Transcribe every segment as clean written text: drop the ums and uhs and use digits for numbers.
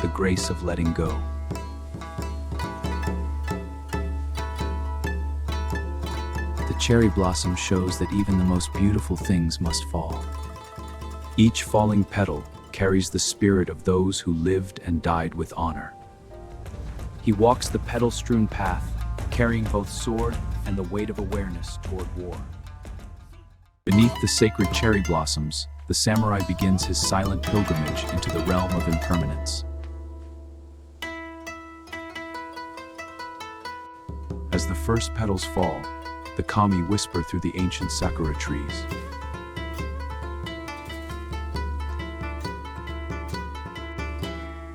the grace of letting go. The cherry blossom shows that even the most beautiful things must fall. Each falling petal carries the spirit of those who lived and died with honor. He walks the petal-strewn path, carrying both sword and the weight of awareness toward war. Beneath the sacred cherry blossoms, the samurai begins his silent pilgrimage into the realm of impermanence. As the first petals fall, the kami whisper through the ancient Sakura trees.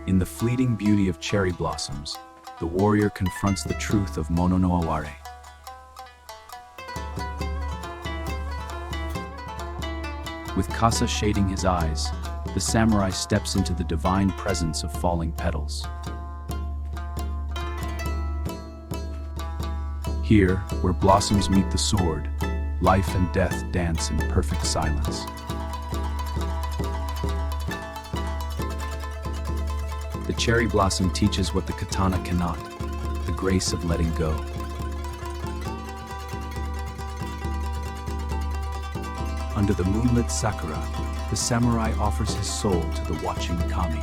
In the fleeting beauty of cherry blossoms, the warrior confronts the truth of Mono no Aware. With Kasa shading his eyes, the samurai steps into the divine presence of falling petals. Here, where blossoms meet the sword, life and death dance in perfect silence. The cherry blossom teaches what the katana cannot, the grace of letting go. Under the moonlit sakura, the samurai offers his soul to the watching kami.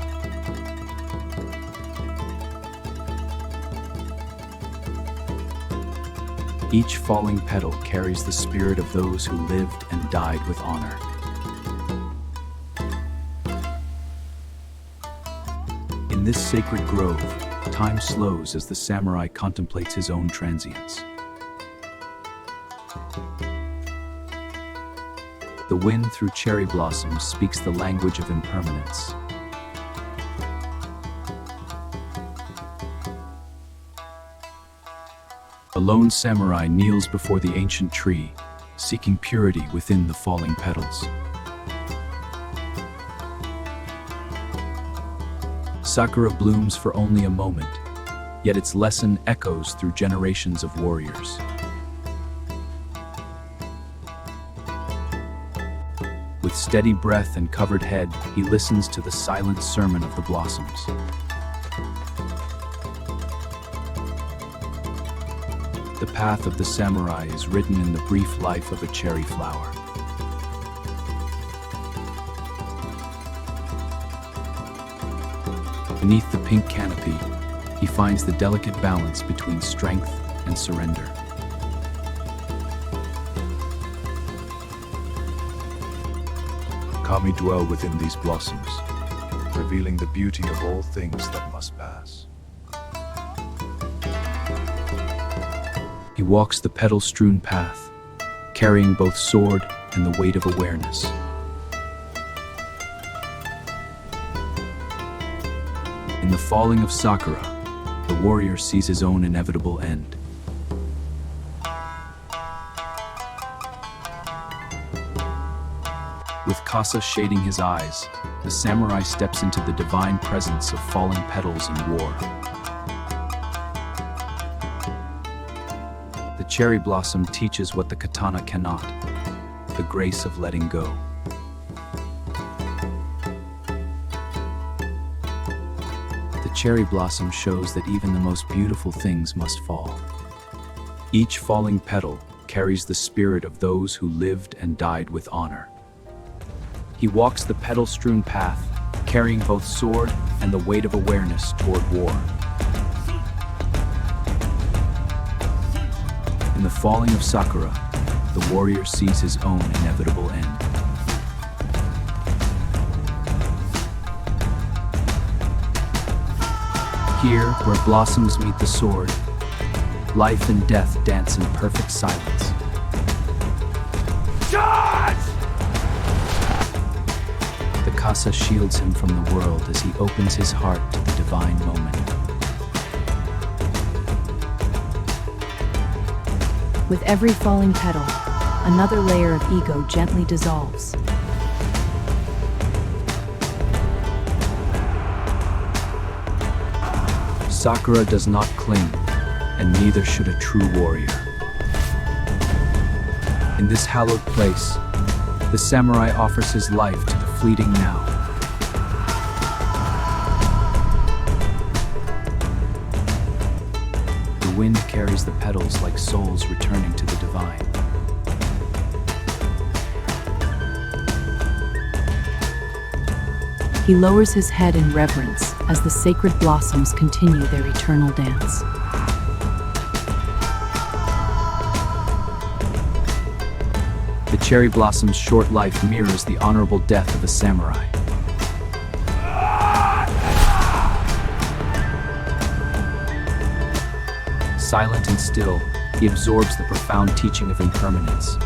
Each falling petal carries the spirit of those who lived and died with honor. In this sacred grove, time slows as the samurai contemplates his own transience. The wind through cherry blossoms speaks the language of impermanence. A lone samurai kneels before the ancient tree, seeking purity within the falling petals. Sakura blooms for only a moment, yet its lesson echoes through generations of warriors. With steady breath and covered head, he listens to the silent sermon of the blossoms. The path of the samurai is written in the brief life of a cherry flower. Beneath the pink canopy, he finds the delicate balance between strength and surrender. Kami dwell within these blossoms, revealing the beauty of all things that must pass. He walks the petal-strewn path, carrying both sword and the weight of awareness. In the falling of Sakura, the warrior sees his own inevitable end. With Kasa shading his eyes, the samurai steps into the divine presence of falling petals in war. The cherry blossom teaches what the katana cannot, the grace of letting go. The cherry blossom shows that even the most beautiful things must fall. Each falling petal carries the spirit of those who lived and died with honor. He walks the petal-strewn path, carrying both sword and the weight of awareness toward war. In the falling of Sakura, the warrior sees his own inevitable end. Here, where blossoms meet the sword, life and death dance in perfect silence. Charge! The Kasa shields him from the world as he opens his heart to the divine moment. With every falling petal, another layer of ego gently dissolves. Sakura does not cling, and neither should a true warrior. In this hallowed place, the samurai offers his life to the fleeting now. wind carries the petals like souls returning to the divine. He lowers his head in reverence as the sacred blossoms continue their eternal dance. The cherry blossom's short life mirrors the honorable death of a samurai. Silent and still, he absorbs the profound teaching of impermanence.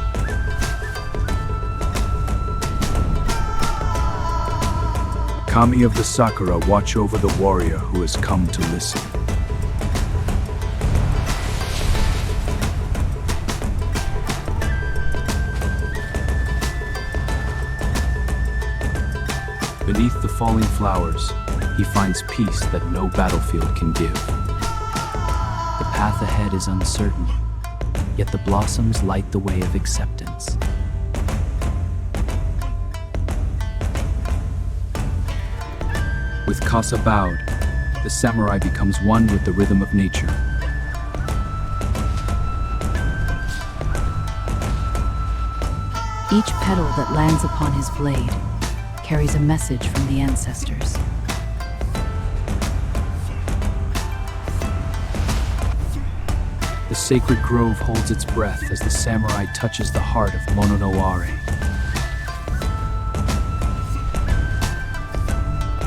Kami of the Sakura watch over the warrior who has come to listen. Beneath the falling flowers, he finds peace that no battlefield can give. The path ahead is uncertain, yet the blossoms light the way of acceptance. With Kasa bowed, the samurai becomes one with the rhythm of nature. Each petal that lands upon his blade carries a message from the ancestors. The sacred grove holds its breath as the samurai touches the heart of Mononoware.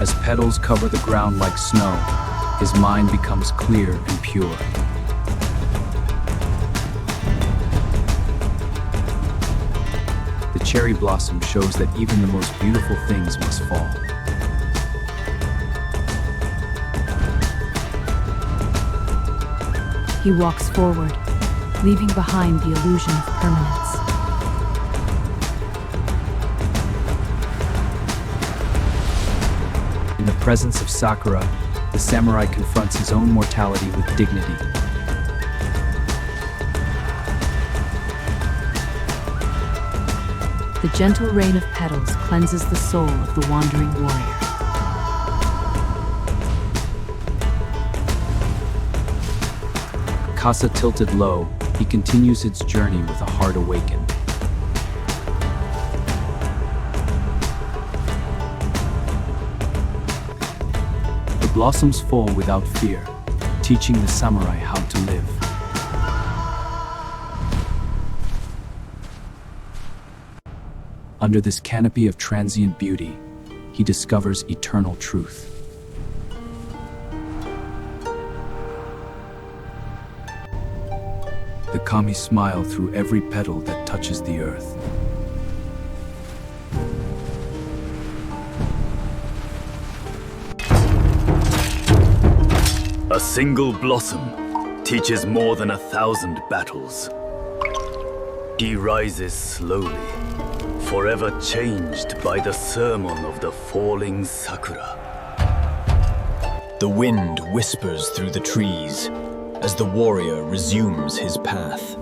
As petals cover the ground like snow, his mind becomes clear and pure. The cherry blossom shows that even the most beautiful things must fall. He walks forward, leaving behind the illusion of permanence. In the presence of Sakura, the samurai confronts his own mortality with dignity. The gentle rain of petals cleanses the soul of the wandering warrior. Kasa tilted low, he continues his journey with a heart awakened. The blossoms fall without fear, teaching the samurai how to live. Under this canopy of transient beauty, he discovers eternal truth. The kami smile through every petal that touches the earth. A single blossom teaches more than 1,000 battles. He rises slowly, forever changed by the sermon of the falling Sakura. The wind whispers through the trees as the warrior resumes his path.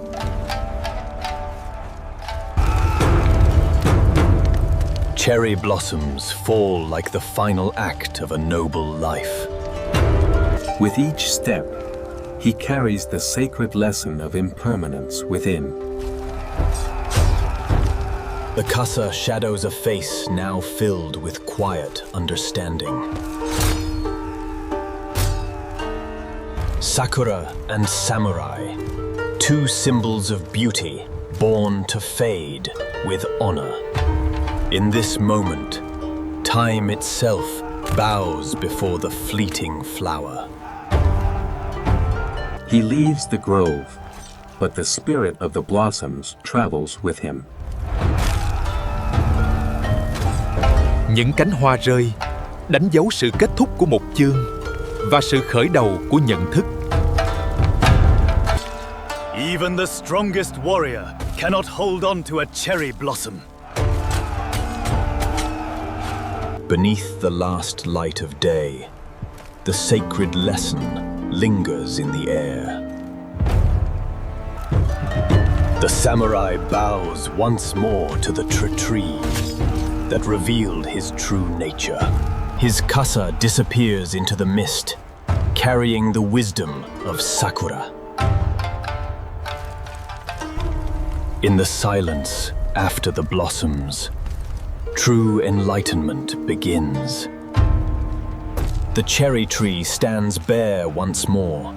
Cherry blossoms fall like the final act of a noble life. With each step, he carries the sacred lesson of impermanence within. The Kasa shadows a face now filled with quiet understanding. Sakura and samurai, two symbols of beauty born to fade with honor. In this moment, time itself bows before the fleeting flower. He leaves the grove, but the spirit of the blossoms travels with him. Những cánh hoa rơi đánh dấu sự kết thúc của một chương và sự khởi đầu của nhận thức. Even the strongest warrior cannot hold on to a cherry blossom. Beneath the last light of day, the sacred lesson lingers in the air. The samurai bows once more to the tree that revealed his true nature. His kasa disappears into the mist, carrying the wisdom of Sakura. In the silence after the blossoms, true enlightenment begins. The cherry tree stands bare once more,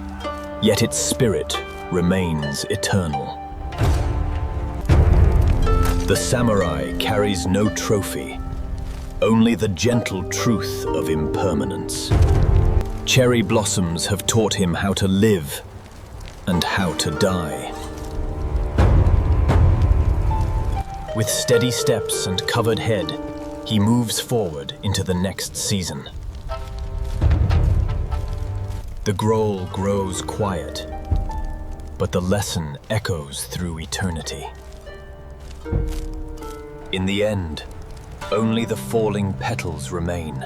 yet its spirit remains eternal. The samurai carries no trophy, only the gentle truth of impermanence. Cherry blossoms have taught him how to live and how to die. With steady steps and covered head, he moves forward into the next season. The growl grows quiet, but the lesson echoes through eternity. In the end, only the falling petals remain,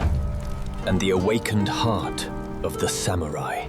and the awakened heart of the samurai.